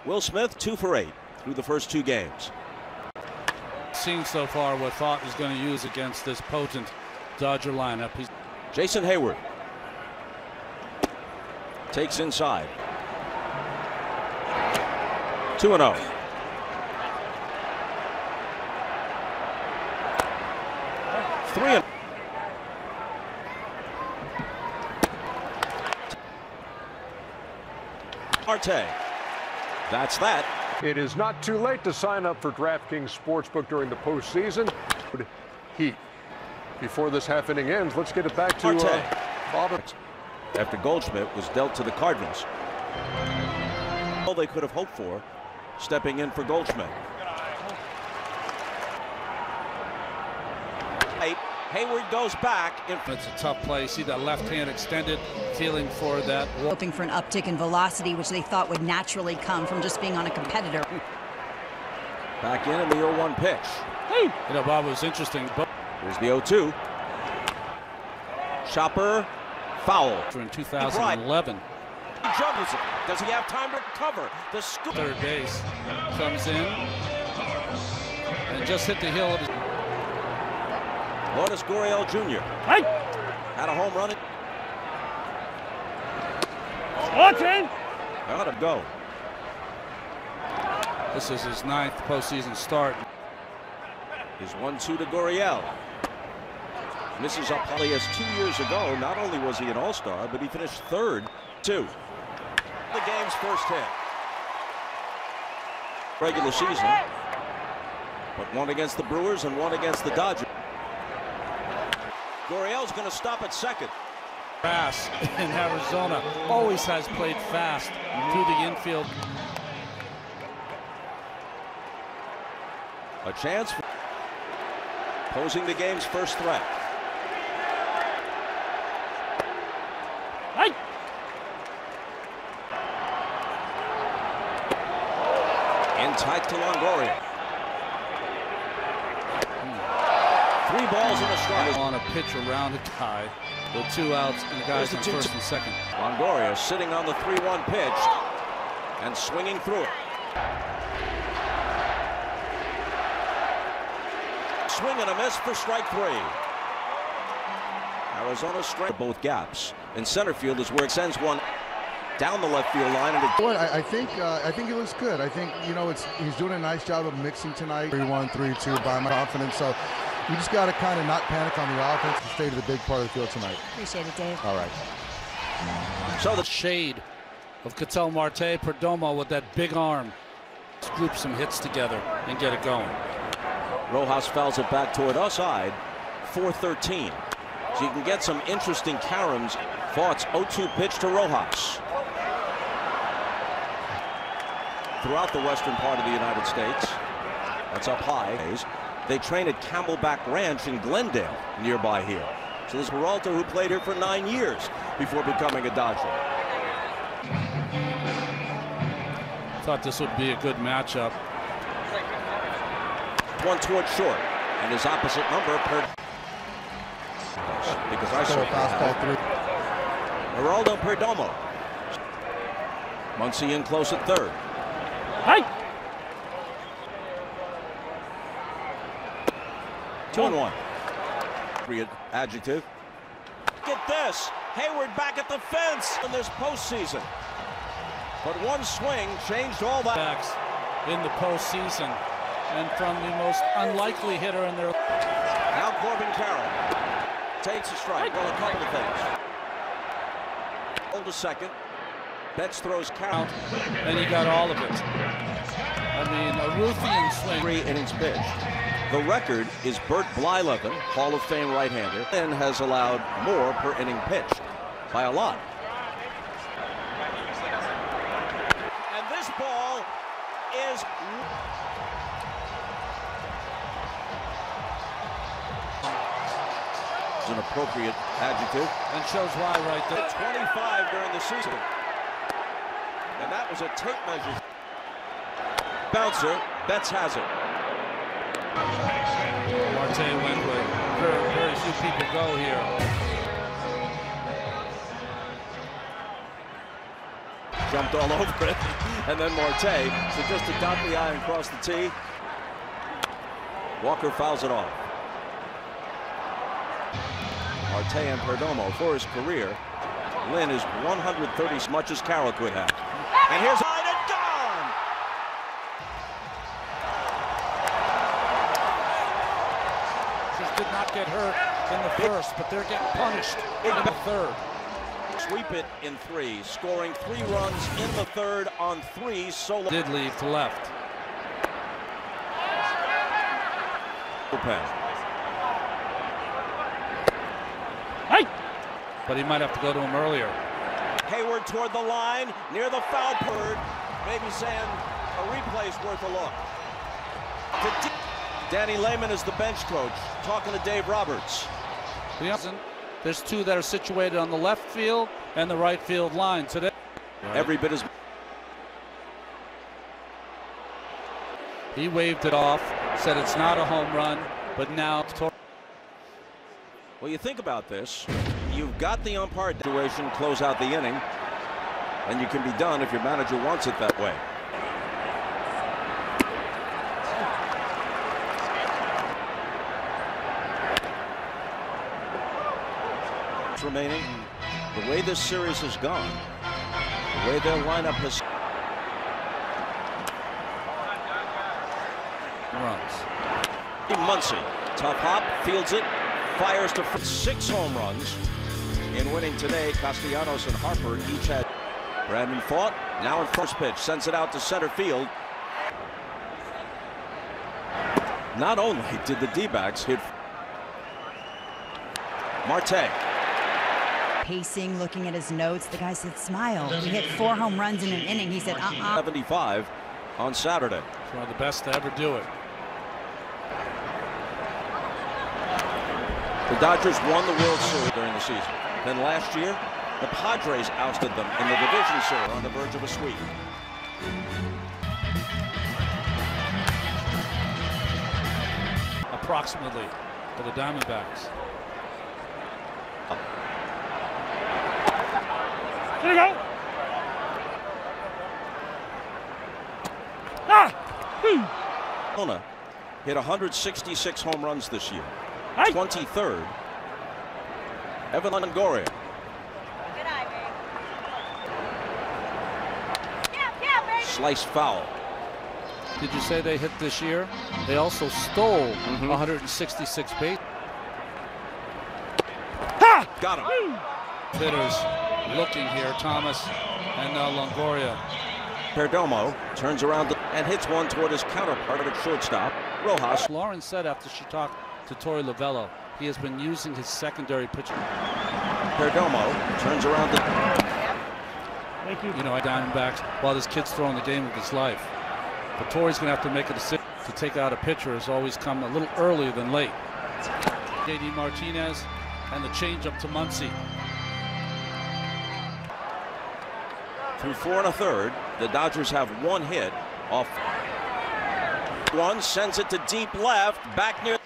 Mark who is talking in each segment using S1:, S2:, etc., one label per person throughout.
S1: Will Smith 2 for 8 through the first 2 games.
S2: Seen so far what Thought is going to use against this potent Dodger lineup.
S1: Jason Hayward takes inside. 2-0. Three. Marte. That's that.
S3: It is not too late to sign up for DraftKings Sportsbook during the postseason. Heat. Before this half inning ends, let's get it back to Bob.
S1: After Goldschmidt was dealt to the Cardinals. All they could have hoped for, stepping in for Goldschmidt. Hayward goes back.
S2: It's a tough play. See that left hand extended, feeling for that.
S4: Hoping for an uptick in velocity, which they thought would naturally come from just being on a competitor.
S1: Back in the 0-1 pitch.
S2: Hey. You know, Bob, was interesting.
S1: Here's the 0-2. Chopper, foul.
S2: In 2011.
S1: He juggles it. Does he have time to recover? The scoop.
S2: Third base comes in and just hit the hill of his.
S1: Lourdes Gurriel Jr.
S2: Hey.
S1: Had a home run.
S2: Watching.
S1: Let him go.
S2: This is his 9th postseason start.
S1: His 1-2 to Gurriel. Misses up Holly 2 years ago. Not only was he an all-star, but he finished 3rd, too. The game's first hit. Regular season. But one against the Brewers and one against the Dodgers. Gurriel's going to stop at second.
S2: Grass in Arizona always has played fast through the infield.
S1: A chance for posing the game's first threat.
S2: Hey.
S1: In tight to Longoria. 3 balls and a strike.
S2: On a pitch around the guy with 2 outs and the guys in first and second.
S1: Longoria sitting on the 3-1 pitch and swinging through it. Swing and a miss for strike 3. Arizona strike both gaps. In center field is where it sends one down the left field line. And
S5: I think he looks good. I think, you know, he's doing a nice job of mixing tonight. 3-1, 3-2 by my confidence. So we just got to kind of not panic on the offense and stay to the big part of the field tonight.
S4: Appreciate it, Dave.
S5: All right.
S2: So the shade of Ketel Marte, Perdomo with that big arm. Let's group some hits together and get it going.
S1: Rojas fouls it back toward us side. 4-13. So you can get some interesting caroms. Thoughts 0-2 pitch to Rojas. Throughout the western part of the United States, that's up high. They train at Camelback Ranch in Glendale, nearby here. So this is Peralta, who played here for 9 years before becoming a Dodger.
S2: Thought this would be a good matchup.
S1: One toward short, and his opposite number because I saw fastball 3. Geraldo Perdomo. Muncy in close at 3rd.
S2: Hey.
S1: 2-1. Adjective. Get this. Hayward back at the fence in this postseason. But one swing changed all that.
S2: In the postseason, and from the most unlikely hitter in their.
S1: Now Corbin Carroll takes a strike. Well, a couple of things. Hold a second. Betts throws Carroll.
S2: And he got all of it. I mean, a Ruthian swing.
S1: 3 innings pitched. The record is Bert Blyleven, Hall of Fame right-hander, and has allowed more per inning pitched by a lot. And this ball is an appropriate adjective.
S2: And shows why right there.
S1: 25 during the season. And that was a tape measure. Bouncer, Betts has it.
S2: Marte went where very few people go here.
S1: jumped all over it. And then Marte, so just to dot the I and cross the T. Walker fouls it off. Marte and Perdomo for his career. Lynn is 130 as much as Carroll could have. And here's a line and gone!
S2: Just did not get hurt in the first, but they're getting punished in the third.
S1: Sweep it in 3, scoring 3 runs in the third on 3 solo.
S2: Did leave to left. Hey! But he might have to go to him earlier.
S1: Hayward toward the line, near the foul bird. Maybe saying a replay's worth a look. Danny Lehman is the bench coach, talking to Dave Roberts.
S2: There's 2 that are situated on the left field and the right field line today.
S1: Every bit as.
S2: He waved it off, said it's not a home run, but now.
S1: Well, you think about this. You've got the umpire situation, close out the inning, and you can be done if your manager wants it that way. Remaining, the way this series has gone, the way their lineup has
S2: Runs.
S1: Muncy, tough hop, fields it, fires to 6 home runs in winning today. Castellanos and Harper each had. Brandon fought, now in first pitch, sends it out to center field. Not only did the D-backs hit Marte.
S4: Pacing, looking at his notes, the guy said, smile. He hit 4 home runs in an inning. He said,
S1: 75 on Saturday.
S2: He's one of the best to ever do it.
S1: The Dodgers won the World Series during the season. Then last year, the Padres ousted them in the division series on the verge of a sweep.
S2: Approximately for the Diamondbacks. Here we go.
S1: Mona hit 166 home runs this year. 23rd. Evan Longoria. Slice foul.
S2: Did you say they hit this year? They also stole 166 bases.
S1: Got him.
S2: Hitters looking here, Thomas and Longoria.
S1: Perdomo turns around and hits one toward his counterpart at shortstop, Rojas.
S2: Lauren said after she talked to Torey Lovello, he has been using his secondary pitcher.
S1: Perdomo turns around.
S2: You know, Diamondbacks, while this kid's throwing the game of his life. But Torey's going to have to make a decision to take out a pitcher has always come a little earlier than late. J.D. Martinez and the changeup to Muncy.
S1: Through 4 1/3, the Dodgers have 1 hit off. One sends it to deep left, back near.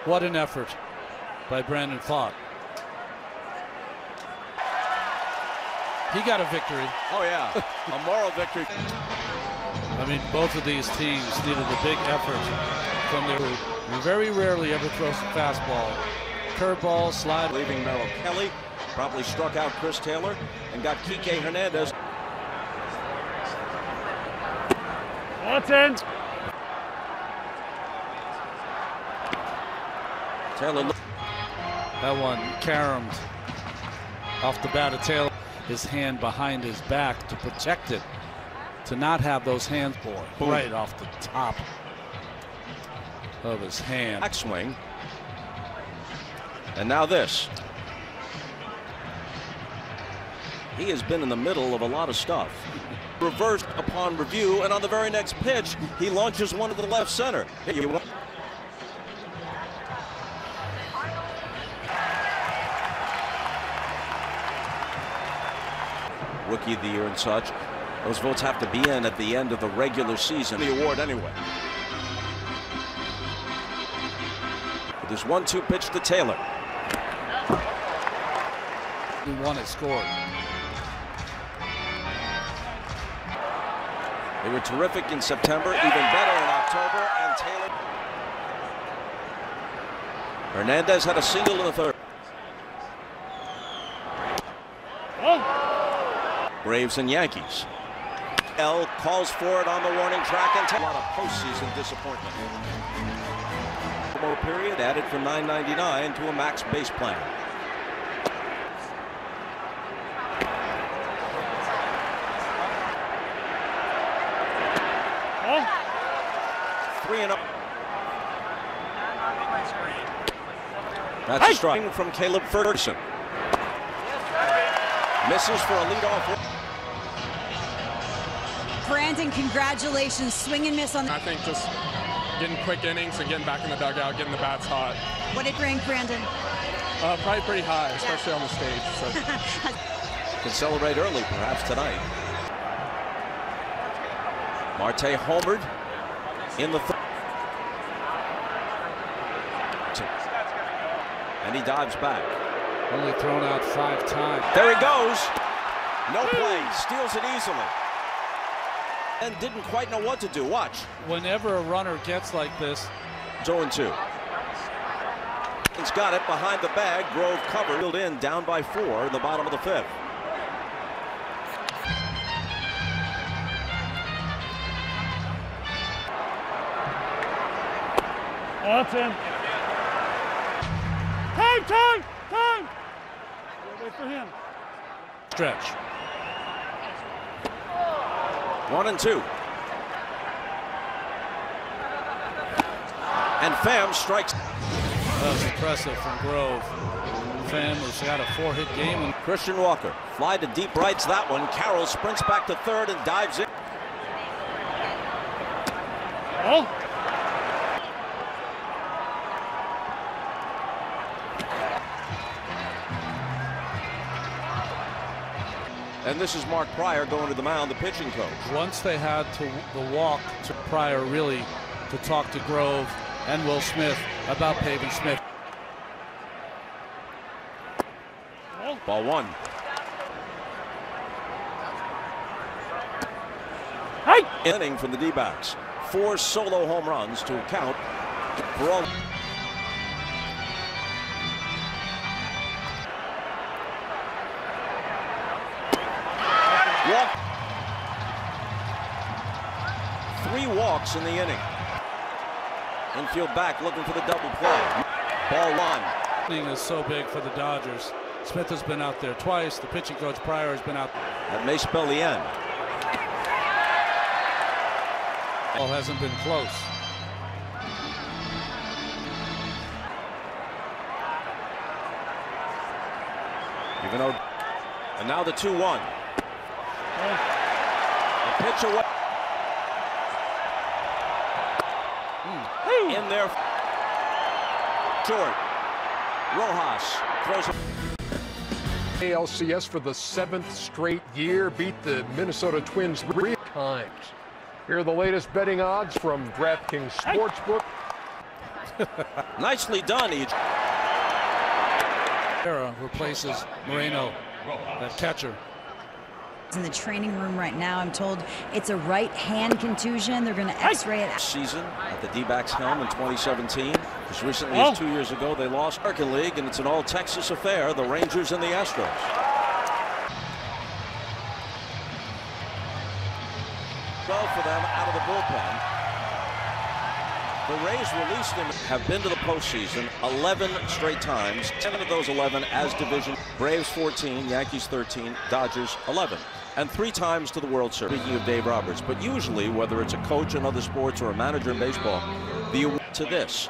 S2: What an effort by Brandon Pfaadt. He got a victory.
S1: Oh yeah, a moral victory.
S2: I mean, both of these teams needed a big effort from their group. You very rarely ever throw some fastball. Curveball, slide.
S1: Leaving Merrill Kelly, probably struck out Chris Taylor and got Kike Hernandez.
S2: That's in.
S1: Taylor.
S2: That one caromed off the bat of Taylor. His hand behind his back to protect it, to not have those hands right off the top of his hand.
S1: Backswing. And now this. He has been in the middle of a lot of stuff. Reversed upon review, and on the very next pitch, he launches one to the left center. Rookie of the year and such. Those votes have to be in at the end of the regular season. The award anyway. With this 1-2 pitch to Taylor.
S2: One has scored.
S1: They were terrific in September, even better in October, and Taylor. Hernandez had a single in the third. Braves and Yankees. L calls for it on the warning track and a lot of postseason disappointment. Promo period added from $9.99 to a max base plan. Three and up. That's a strike from Caleb Ferguson. Misses for a leadoff.
S4: Brandon, congratulations. Swing and miss on.
S6: I think just getting quick innings and getting back in the dugout, getting the bats hot.
S4: What did rank, Brandon?
S6: Probably pretty high, especially on the stage. So.
S1: Can celebrate early, perhaps tonight. Marte homered in the third. And he dives back.
S2: Only thrown out 5 times.
S1: There he goes. No play. Steals it easily. And didn't quite know what to do. Watch.
S2: Whenever a runner gets like this.
S1: 0-2. He's got it behind the bag. Grove covered. Filled in down by 4 in the bottom of the 5th.
S7: That's in. Time! Wait for him.
S2: Stretch.
S1: 1-2. And Pham strikes.
S2: That was impressive from Grove. Pham has got a 4-hit game. And
S1: Christian Walker. Fly to deep rights that one. Carroll sprints back to third and dives in.
S7: Oh.
S1: And this is Mark Pryor going to the mound, the pitching coach.
S2: once they had the walk to Pryor really to talk to Grove and Will Smith about Pavin Smith.
S1: Ball 1. Inning from the D-backs. 4 solo home runs to account for all. Walk. 3 walks in the inning. Infield back looking for the double play. Ball 1.
S2: Inning is so big for the Dodgers. Smith has been out there twice. The pitching coach Pryor has been out.
S1: That may spell the end.
S2: Ball hasn't been close.
S1: Even though, and now the 2-1. The pitch away. In there. Short. Rojas throws it.
S3: ALCS for the 7th straight year, beat the Minnesota Twins 3 times. Here are the latest betting odds from DraftKings Sportsbook.
S1: Nicely done, Each.
S2: Replaces Moreno, that catcher.
S4: In the training room right now, I'm told it's a right hand contusion. They're going to x-ray it.
S1: Season at the D-backs helm in 2017. As recently as 2 years ago, they lost American League, and it's an all-Texas affair, the Rangers and the Astros. Well for them out of the bullpen. The Rays released him, have been to the postseason 11 straight times, 10 of those 11 as division. Braves 14, Yankees 13, Dodgers 11. And 3 times to the World Series. Speaking of Dave Roberts, but usually, whether it's a coach in other sports or a manager in baseball, the award to this.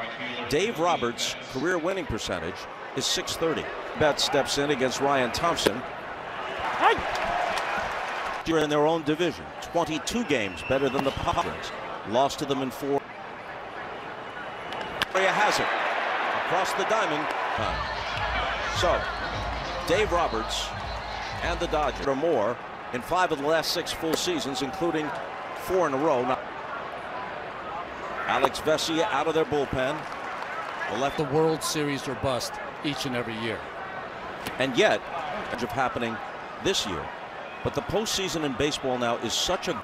S1: Dave Roberts' career winning percentage is .630. Bet steps in against Ryan Thompson. You're in their own division. 22 games better than the Padres. Lost to them in 4. Area has it across the diamond. So, Dave Roberts and the Dodgers are more in 5 of the last 6 full seasons, including 4 in a row. Now, Alex Vesia out of their bullpen.
S2: The World Series or bust each and every year.
S1: And yet, of happening this year. But the postseason in baseball now is such a...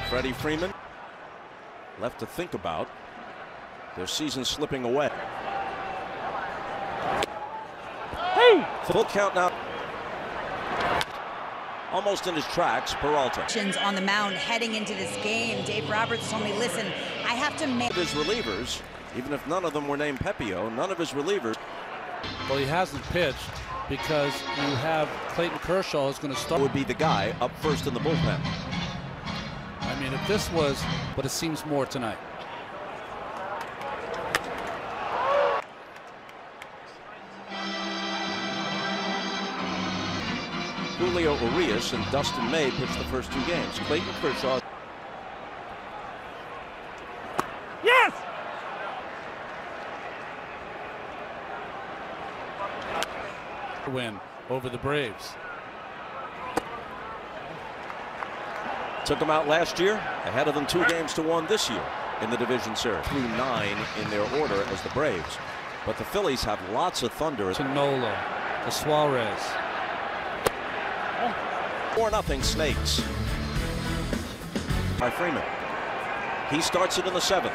S1: Freddie Freeman left to think about. Their season slipping away.
S7: Hey!
S1: Full count now. Almost in his tracks, Peralta.
S4: On the mound heading into this game. Dave Roberts told me, listen, I have to make...
S1: His relievers, even if none of them were named Pepio, none of his relievers...
S2: Well, he hasn't pitched because you have Clayton Kershaw is going to start.
S1: Would be the guy up first in the bullpen.
S2: I mean, if this was, but it seems more tonight.
S1: Julio Urias and Dustin May pitched the first 2 games. Clayton Kershaw.
S7: Yes!
S2: Win over the Braves.
S1: Took them out last year, ahead of them 2 games to 1 this year in the division series. Through 9 in their order as the Braves. But the Phillies have lots of thunder.
S2: To Nola, to Suarez.
S1: 4-0 Snakes. By Freeman. He starts it in the 7th.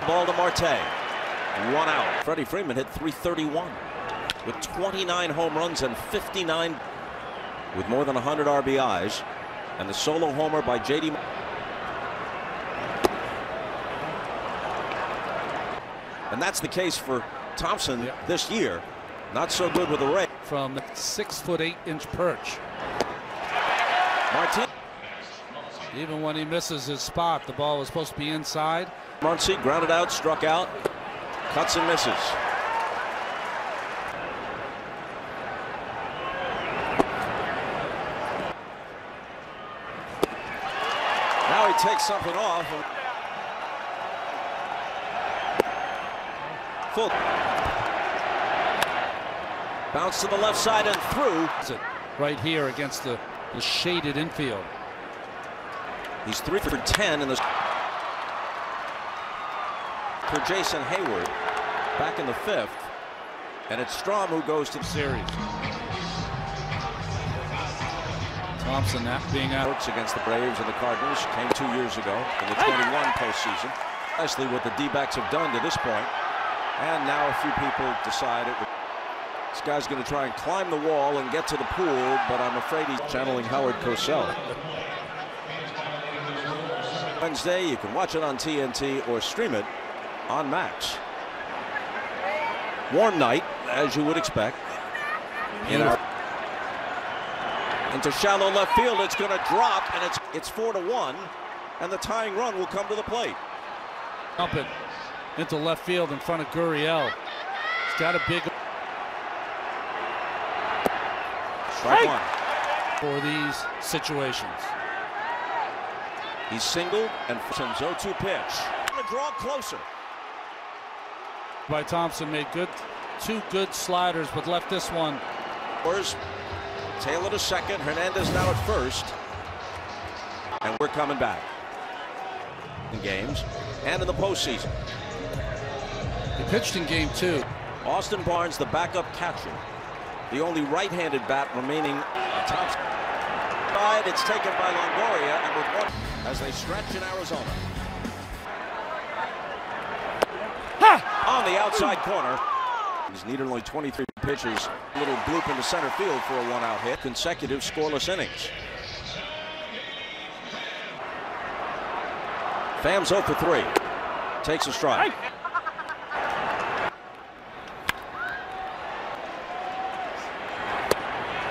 S1: Ball to Marte. 1 out. Freddie Freeman hit .331 with 29 home runs and 59 with more than 100 RBIs, and the solo homer by J.D. And that's the case for Thompson this year. Not so good with the Rays.
S2: From the 6'8" perch.
S1: Martin.
S2: Even when he misses his spot, the ball was supposed to be inside.
S1: Muncy grounded out, struck out, cuts and misses. Now he takes something off. Full. Bounce to the left side and through.
S2: Right here against the shaded infield.
S1: He's 3 for 10 in this. For Jason Hayward back in the 5th, and it's Strom who goes to the series.
S2: Thompson being out
S1: Against the Braves and the Cardinals came 2 years ago in the 21 postseason. Precisely what the D-backs have done to this point, and now a few people decide this guy's going to try and climb the wall and get to the pool, but I'm afraid he's channeling Howard Cosell. Wednesday, you can watch it on TNT or stream it on Max. Warm night, as you would expect. Into shallow left field, it's going to drop, and it's 4-1, and the tying run will come to the plate.
S2: Dump it into left field in front of Gurriel. He's got a big
S1: strike 1
S2: for these situations.
S1: He's singled, and some 0-2 pitch. The draw closer.
S2: By Thompson made 2 good sliders, but left this one.
S1: Taylor to second, Hernandez now at first, and we're coming back in games and in the postseason.
S2: He pitched in game 2.
S1: Austin Barnes, the backup catcher, the only right-handed bat remaining. Thompson. It's taken by Longoria, and with 1 as they stretch in Arizona. On the outside corner. He's needed only 23 pitches. A little bloop into center field for a 1-out hit. Consecutive scoreless innings. Phams 0 for 3. Takes a strike.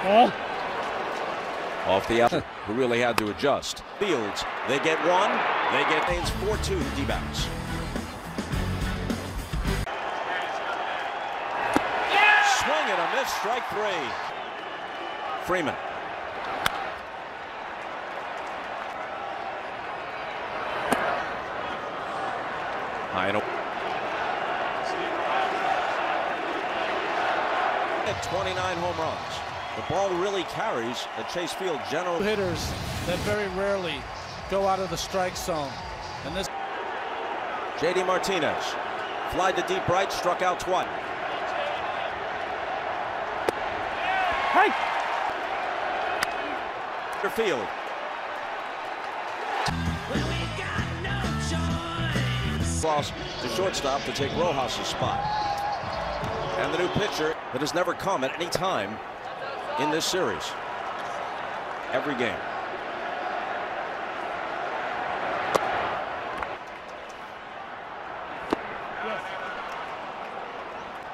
S7: Ball.
S1: Off the out, who really had to adjust. Fields, they get 1. They get Baines 4-2 to D-backs. Swing and a miss, strike 3. Freeman. High and 29 home runs. The ball really carries at Chase Field. General
S2: Hitters that very rarely go out of the strike zone. And this
S1: J.D. Martinez Fly to deep right, struck out twice.
S7: Hey!
S1: Field. Cross to shortstop to take Rojas' spot. And the new pitcher that has never come at any time in this series. Every game.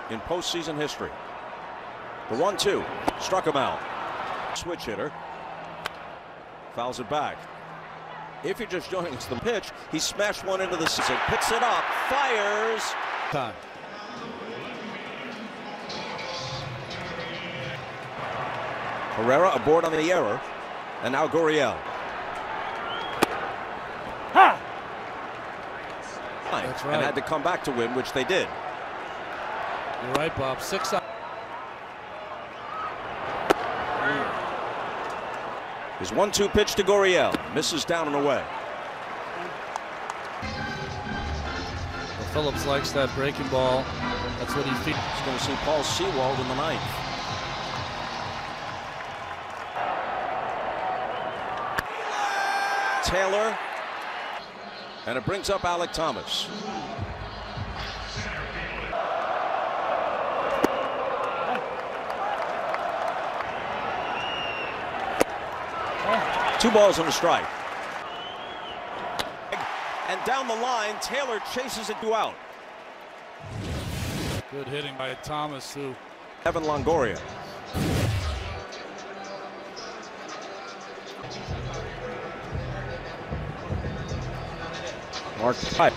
S1: In postseason history. The 1-2 struck him out. Switch hitter. Fouls it back. If you're just joining us, the pitch, he smashed one into the season, picks it up, fires.
S2: Time.
S1: Herrera aboard on the error, and now Gurriel.
S7: Ha!
S2: That's right.
S1: And had to come back to win, which they did.
S2: You're right, Bob. 6 up.
S1: His 1-2 pitch to Gurriel. Misses down and away.
S2: Well, Phillips likes that breaking ball. That's what he feels.
S1: He's going to see Paul Sewald in the ninth. Taylor. And it brings up Alek Thomas. Two balls and a strike. And down the line, Taylor chases it out.
S2: Good hitting by Thomas, who.
S1: Evan Longoria. Mark Pipe.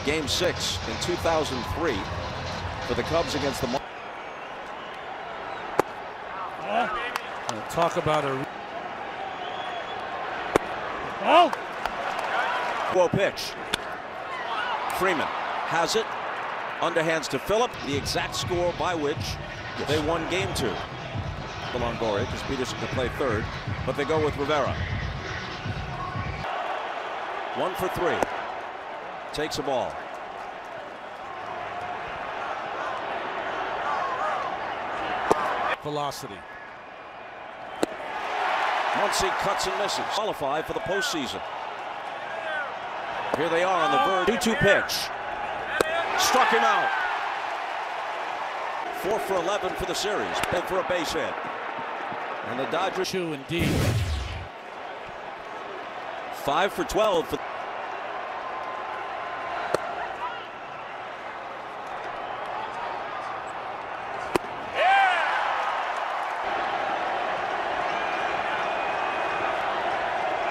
S1: Game 6 in 2003 for the Cubs against the
S2: Talk about a.
S7: Oh!
S1: Whoa pitch. Freeman has it. Underhands to Phillip. The exact score by which they won game 2. The Longoria, because Peterson could play third, but they go with Rivera. 1 for 3. Takes a ball.
S2: Velocity.
S1: Muncy cuts and misses. Qualify for the postseason. Here they are on the verge. 2-2 pitch. Struck him out. 4 for 11 for the series. Bent for a base hit. And the Dodgers.
S2: True indeed.
S1: 5 for 12 for.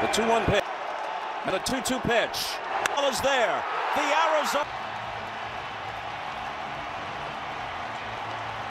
S1: The 2-1 pitch and a 2-2 pitch. Ball is there. The arrow's up.